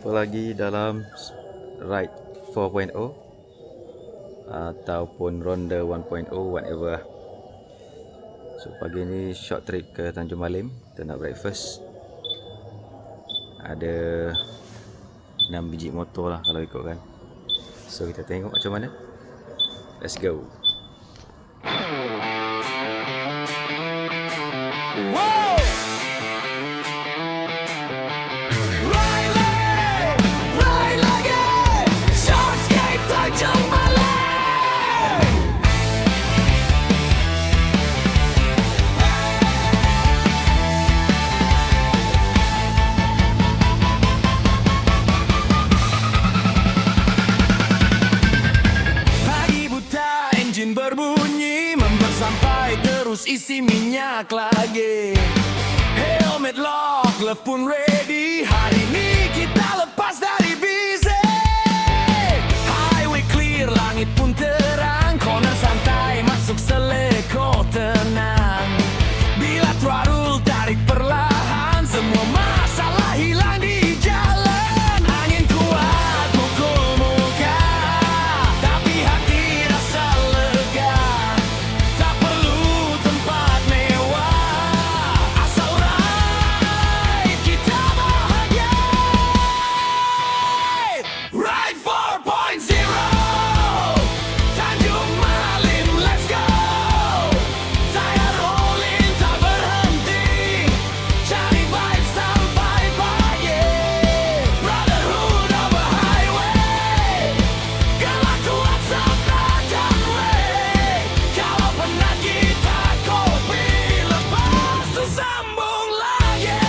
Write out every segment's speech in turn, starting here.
Jumpa lagi dalam Ride 4.0 ataupun Ronda 1.0, whatever. So pagi ni short trip ke Tanjung Malim. Kita nak breakfast. Ada 6 biji motor lah kalau ikutkan. So kita tengok macam mana. Let's go. Berbunyi membuat sampai terus isi minyak lagi. Helmet lock, glove pun ready. Hari ini kita lepas dari busy. Highway clear, langit pun terang. Corner santai, masuk seleko tenang. Bila throttle tarik perlahan, semua masalah hilang di jalan. Angin kuat pukul muka, tapi hati rasa lega. Tak perlu tempat mewah, asal ride kita bahagia. Ride 4.0 Tanjung Malim, let's go. Saya rolling tak berhenti, cari vibe sampai pagi. Brotherhood of a highway, gerak kuat sepanjang way. Kalau penat kita kopi, lepas tu sambung lagi.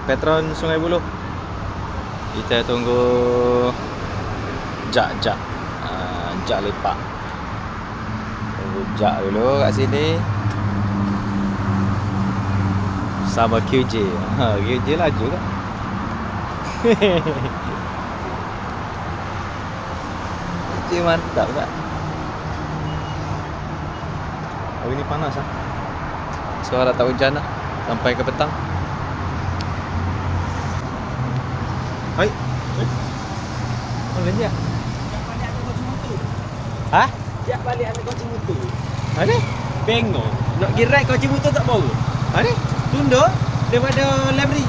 Petron Sungai Buloh. Kita tunggu Jak Jak lepak. Tunggu Jak dulu kat sini. Sama QJ. QJ laju kan? QJ mantap tak? Hari ni panas ah. Sekarang tak hujan lah sampai ke petang. Hai. Boleh je. Hah? Siap balik ambil kunci motor. Ada? Bengok. Nak pergi ride kunci motor tak bawa. Ada? Tunduk daripada library.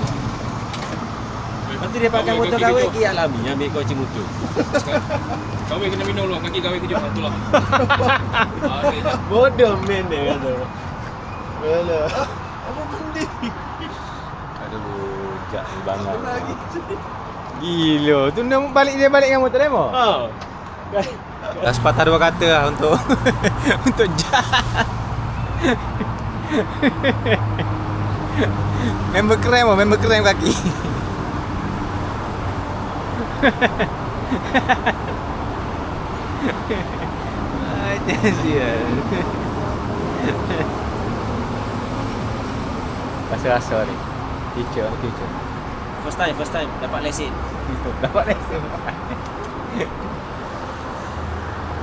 Lepas tu dia pakai Kawin motor kaki kahwin kejap. pergi Alami ambil kunci motor. Kawin kena minum dulu, kaki kawin kejap tu lah. Bodoh man dia kata. Alah. Apa benda? Aduh, Jak ni bangang. Gila, tu nak balik dengan motor demo. Ha. Dah sepatah dua kata lah untuk untuk Jak. member krem kaki. Macam sial. Rasa-rasa ni. Teacher. First time dapat lesen. Dapat lesen.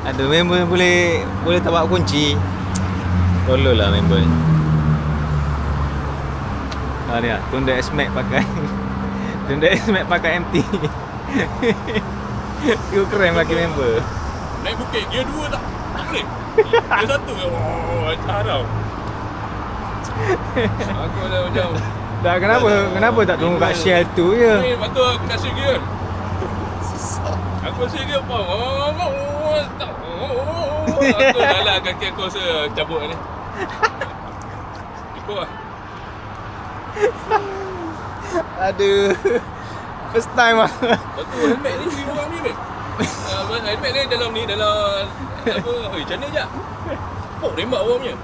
Ada member yang boleh tak bawa kunci. Tolol lah member ni. Ni lah, Tunda S-Max pakai MT. Dia keren lagi member. Naik bukit, gear 2 tak boleh. Gear 1 ke, haram. Aku dah macam Dah kenapa tak tunggu kat Shell tu je? lepas tu aku nak share gear. Aku share gear apa? Tak. Aku dah lah kaki aku rasa cabut ni. Ikut lah. Aduh. First time lah. Lepas tu helmet ni bagi orang ni ni. Helmet ni dalam apa? Oi, macam mana je? Oh, rembat orang punya.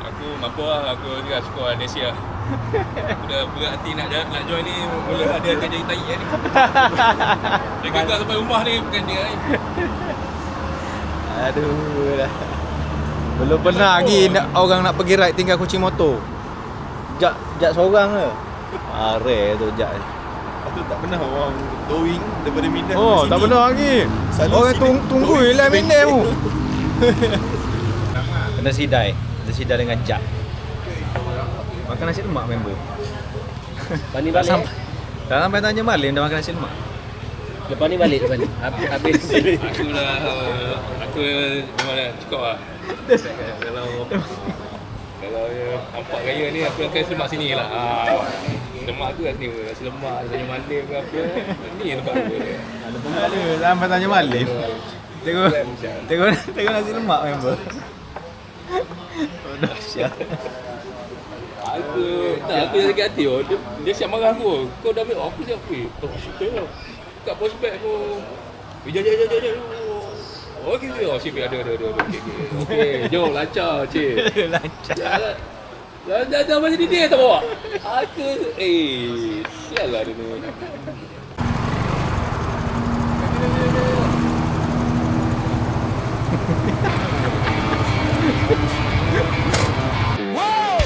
Aku mampu lah, aku juga suka Indonesia. Aku dah berat hati nak join ni, mula dia akan jadi tai ni. Dia gagal sampai rumah ni, bukan dia ni. Aduh dah. Belum pernah lagi orang nak pergi ride tinggal kunci motor. Jak seorang ke. Rare tu jak. Aku tak pernah orang towing daripada Minang Oh, ke tak sini. benar lagi. Selalu Orang sini tunggu towing lah lebih minit tu. lama. Kena sidai. Kena sidai dengan jak. Makan nasi lemak member. Lepas ni Tak balik. sampai. Tak sampai tanya Malim dah makan nasi lemak. Lepas ni balik lepas ni. Habis. Aku memang dah cukup lah. Kalau nampak gaya ni aku akan lemak sini lah. Lemak tu kat sini pun. Nasi lemak, tanya Malim ke apa. Ni tempat aku. Sampai tanya Malim. Tengok nasi lemak member. Oh, dahsyat. Aku sakit hati oh. Dia siap marah aku. Kau dah ambil aku siap pergi. Oh, shit lah. Kat prospek aku. Jom. Okey. Oh, cik ada. Okey. Jom lancar, cik. Lancar. Dah macam dia tak bawa. Aku sialah dia ni. Whoa!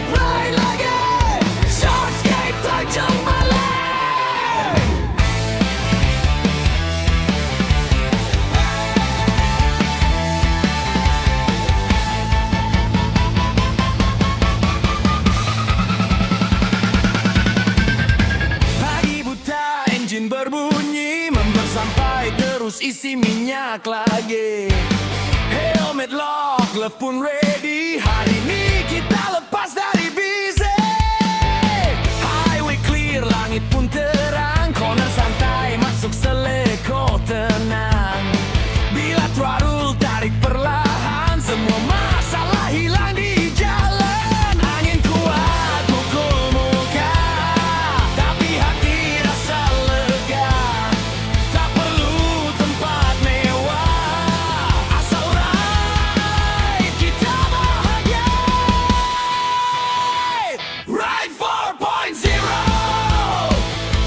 Ride like it, Soundscape Tanjung Malim. Pagi buta, enjin berbunyi, member sampai terus isi minyak lagi. Helmet lock, glove pun ready. Hari ini kita lepas dari busy. Highway clear, langit pun terang. Corner santai, masuk seleko tenang. Bila throttle tarik perlahan, semua masalah hilang di jalan. Angin kuat pukul muka, tapi hati rasa lega. Tak perlu tempat mewah, asal ride kita bahagia. Ride 4.0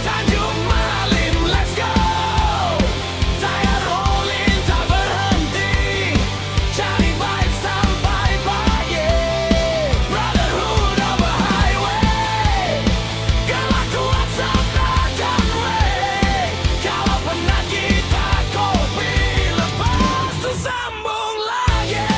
Tanjung Malim, let's go. Tayar rolling tak berhenti, cari vibe sampai pagi. Brotherhood of a highway, galak kuat sepanjang way. Kalau penat kita kopi, lepas tu sambung lagi.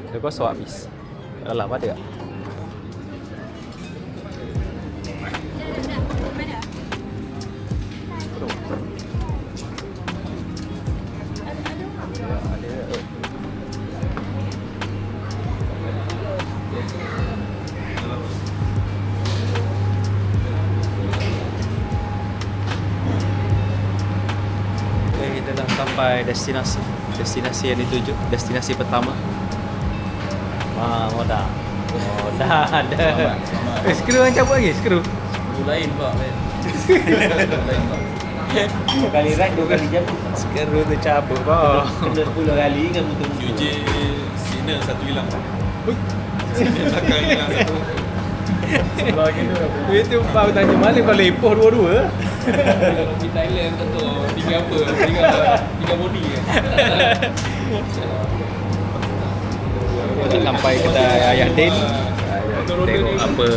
Dia kosong habis. Alah, ada tak? Okay, kita dah sampai destinasi. Destinasi yang dituju, destinasi pertama. Moda. Ada. Skru yang cabut lagi, skru. Lain pak. Sekali ride 2 kali jam. Skru tu cabut kau. Kena 10 kali kan betul. UJ signal satu hilang. Signal belakang hilang satu. Itu baru tanya Malim kau lepoh dua-dua. Kalau di Thailand tak tahu tinggal apa. Tinggal body kan. Kita sampai kedai Ayah Din. Tengok apa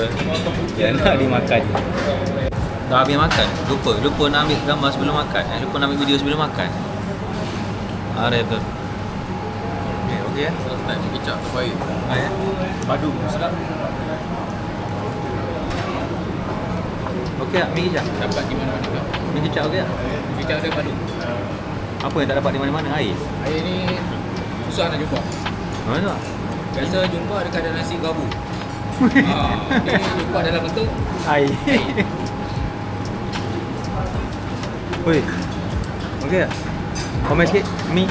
yang nak dimakan. Dah habis makan. Lupa nak ambil gambar sebelum makan. Lupa nak ambil video sebelum makan. Ada tu. Okey ya. Tak kicap terbaik. Ya. Padu sedap. Okey tak? Mi kicap. Dapat di mana-mana kan. Mi kicap okey tak? Kicap ada padu. Apa yang tak dapat di mana-mana? Air. Air ni susah nak jumpa. Mana tak? Biasa jumpa dekat dalam nasi gabu. Ni jumpa dalam bentuk Air. Oi. Okey tak? Komen sikit. Mi.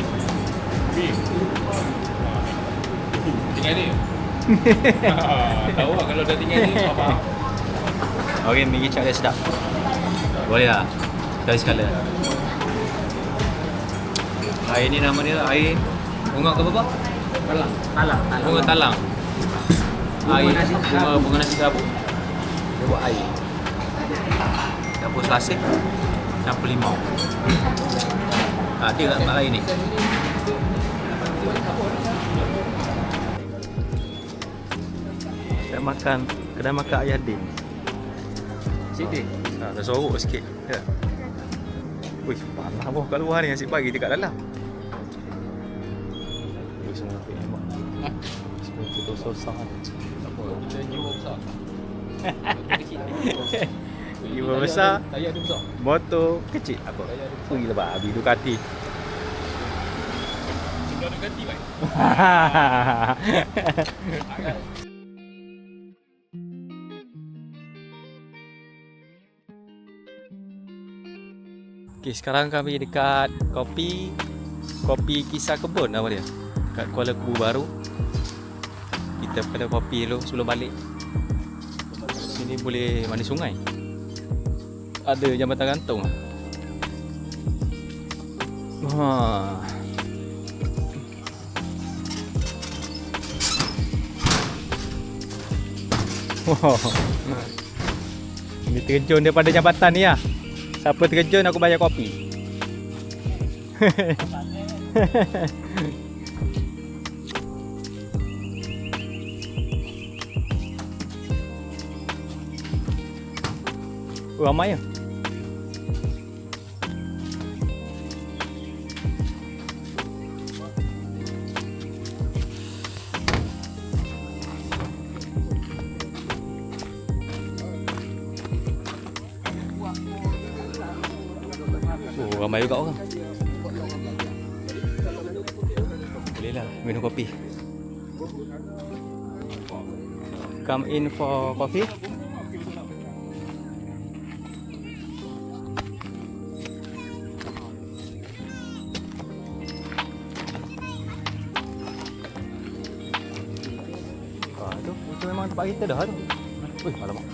tinggal ni. Tahu lah kalau dah tinggal ni apa. Okey, mi kicap dia sedap. Boleh lah. Sekali-sekala. Air ni nama dia air bunga ke apa? Talang. Bunga talang. Air bunga nasi kerabu. Dia buat air. Campur selasih, campur limau. Dia kat tempat lain ni. Kita makan kedai makan Ayah Din. Sini. Dah sorok sikit. Ya. Wih, panas boh kat luar ni, asyik pagi dekat dalam. Wih, semua nampak emak. Semua tu susah. Tak apa, kita jiwa besar. Jiwa besar, Tayar dia besar. motor kecil. Apa? Pergi lah babi Ducati. Tinggal dekat ganti baik. Okay, sekarang kami dekat Kopi Kisah Kebun nama dia. Kat Kuala Kubu Baru. Kita pada kopi dulu sebelum balik. Sini boleh mandi sungai. Ada jambatan gantung. Wah. Wow. Ini terjun daripada jambatan ni lah. Siapa terjun aku bayar kopi. Ramai ya. Ramai juga orang. Bolehlah minum kopi. Come in for coffee. Itu memang tempat kita dah tu. Wih, alamak.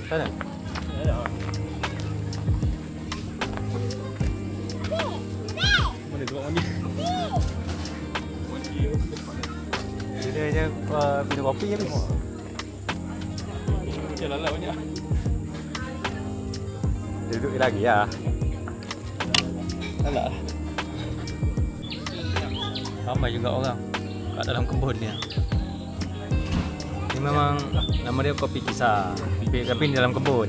Sana. Mana tu mandi? Dia je minum kopi je habis. Macam lalat banyak. Dia duduk lagi lah. Lalat lah. Ramai juga orang kat dalam kebun ni. Ni memang nama dia Kopi Kisah. Tapi di dalam kebun.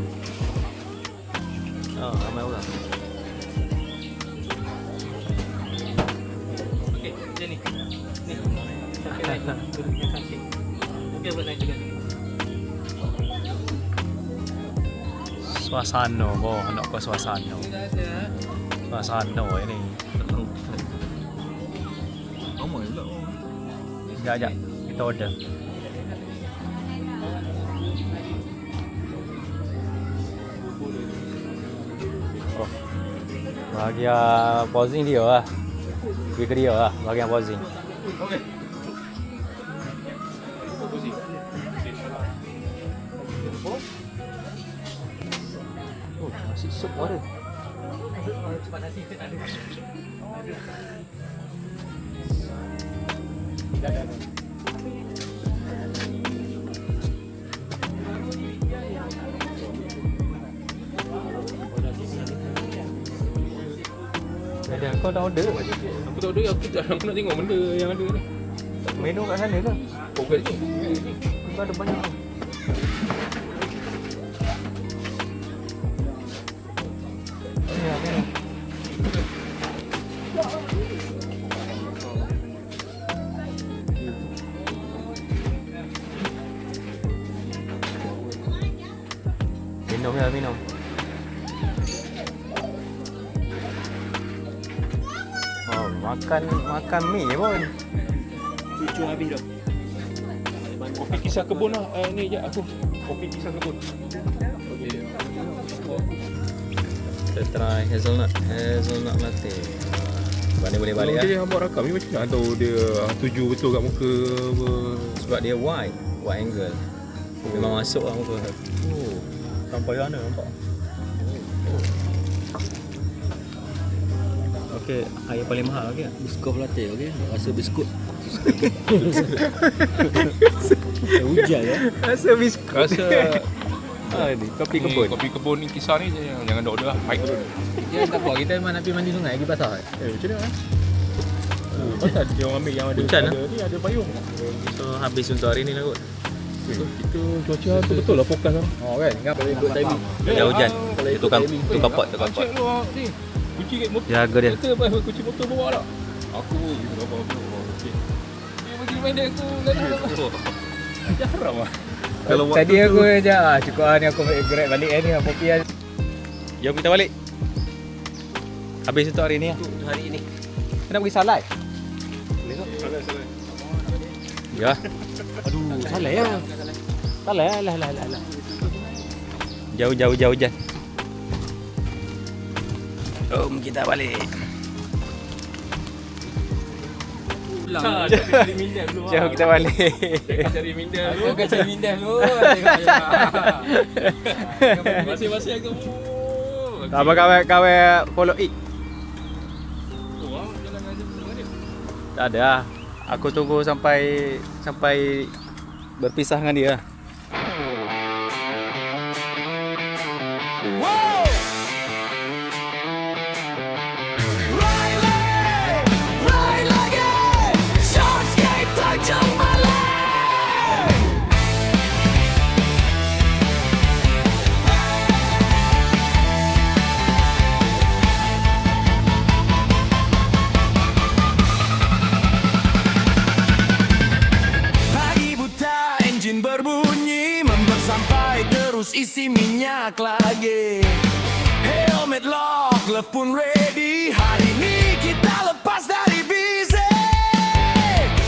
Oh, ramai orang. Okey, macam ni. Ni. Okey, cantik. Okey, buat naik juga. Suasana boh, nak ke suasana. Suasana ini. Ramai pula. Sekejap, kita order. Oh, bahagian posing dia lah. Pergi ke dia lah, bahagian posing. Okey. Oh, nasi sup ada. Ada kau dah order? Aku tak order, aku nak tengok benda yang ada ni. Menu kat sana ke? Oh, kat sini. Kau ada banyak. Ya, ya. Minum ya, minum. Oh, makan mie pun. Cucu habis dah. Kopi Kisah Kebun lah. Ni je aku. Kopi Kisah Kebun. Kita try hazelnut latte. Ni boleh balik Kalau ya. dia hambak rakam ni macam mana tahu dia tuju betul kat muka apa. Sebab dia wide angle. Memang masuk lah muka. Oh. Sampai sana nampak. Okey, air paling mahal okey. Biskut latte, okey? Rasa biskut. Hujan ya. Rasa biskut. Rasa ni kopi ni, kebun. kopi kebun ni kisah ni jangan dok dah hike dulu. Ya tak apa, kita memang nak pergi mandi sungai pergi pasar. Macam mana? Pasal dia orang ambil yang ada Hujan lah. ni ada payung. So habis untuk hari ni lah kot. Kita cuaca tu betul lah fokus lah. Oh kan, ingat boleh ikut timing. Dah hujan. Tukang pot. Acik lu ni. Kunci kat motor. Jaga dia. Motor apa kunci motor bawa tak? Aku apa. Okey. Dia bagi reminder aku kan. Ajar haram ah. Kalau Tadi aku je cukup ni aku grab balik ni kopi. jom kita balik. Habis untuk hari ni lah. Hari ini. Kena pergi Salai. Ya. Aduh, salah ya. Salah ya. Lah. Jauh hujan. Jom kita balik. Cari minda dulu. Jom kita balik. Cari minda dulu. Aku cari minda dulu. Masing-masing aku. Apa kawan follow it? Jalan aja dengan dia. Tak ada. Aku tunggu sampai berpisah dengan dia. Whoa! Ride like it, Sharkscape tajam balik. Pagi buta enjin berbunyi, member sampai terus isi minyak lagi. Helmet lock, glove pun ready. Hari ini kita lepas dari busy.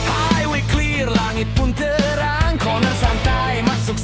Highway clear, langit pun terang. Corner santai, masuk